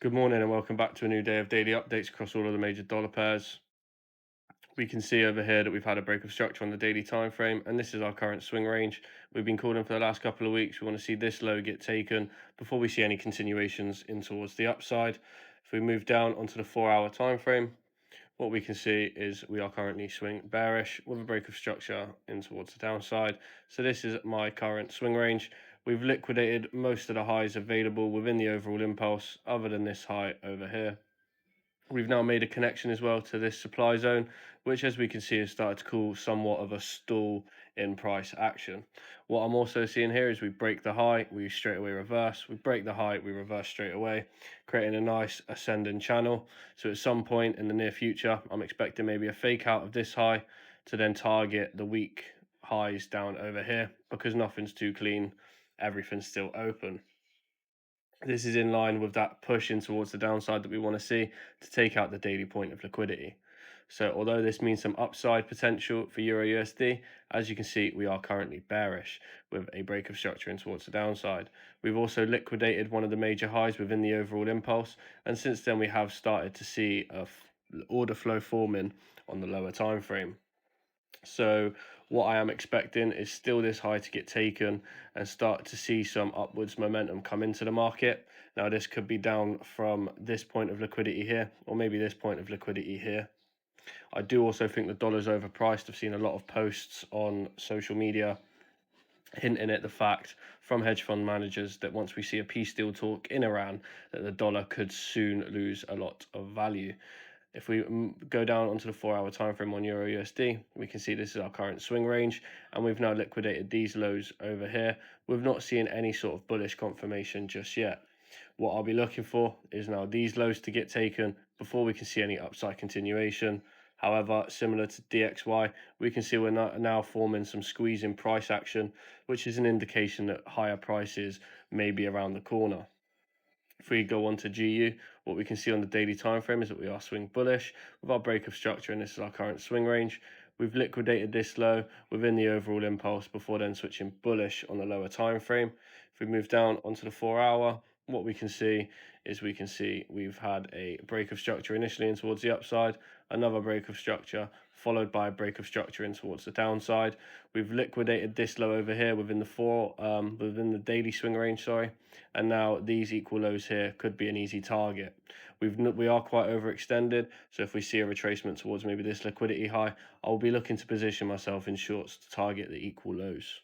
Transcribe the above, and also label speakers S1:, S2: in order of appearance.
S1: Good morning and welcome back to a new day of daily updates across all of the major dollar pairs. We can see over here that we've had a break of structure on the daily time frame, and this is our current swing range. We've been calling for the last couple of weeks. We want to see this low get taken before we see any continuations in towards the upside. If we move down onto the 4 hour time frame, what we can see is we are currently swing bearish with a break of structure in towards the downside. So this is my current swing range. We've liquidated most of the highs available within the overall impulse other than this high over here. We've now made a connection as well to this supply zone, which as we can see has started to cause somewhat of a stall in price action. What I'm also seeing here is we break the high, we straight away reverse, we break the high, we reverse straight away, creating a nice ascending channel. So at some point in the near future, I'm expecting maybe a fake out of this high to then target the weak highs down over here because nothing's too clean, everything's still open. This is in line with that push in towards the downside that we want to see to take out the daily point of liquidity. So although this means some upside potential for Euro USD, as you can see, we are currently bearish with a break of structure in towards the downside. We've also liquidated one of the major highs within the overall impulse, and since then we have started to see a order flow forming on the lower time frame. So what I am expecting is still this high to get taken and start to see some upwards momentum come into the market. Now this could be down from this point of liquidity here, or maybe this point of liquidity here. I do also think the dollar's overpriced. I've seen a lot of posts on social media hinting at the fact from hedge fund managers that once we see a peace deal talk in Iran, that the dollar could soon lose a lot of value. If we go down onto the 4 hour time frame on Euro USD, we can see this is our current swing range, and we've now liquidated these lows over here. We've not seen any sort of bullish confirmation just yet. What I'll be looking for is now these lows to get taken before we can see any upside continuation. However, similar to DXY, we can see we're now forming some squeezing price action, which is an indication that higher prices may be around the corner. If we go on to GU, what we can see on the daily time frame is that we are swing bullish with our break of structure, and this is our current swing range. We've liquidated this low within the overall impulse before then switching bullish on the lower time frame. If we move down onto the 4 hour, what we can see is we've had a break of structure initially in towards the upside, another break of structure followed by a break of structure in towards the downside. We've liquidated this low over here within the daily swing range, sorry, and now these equal lows here could be an easy target. We are quite overextended, so if we see a retracement towards maybe this liquidity high, I'll be looking to position myself in shorts to target the equal lows.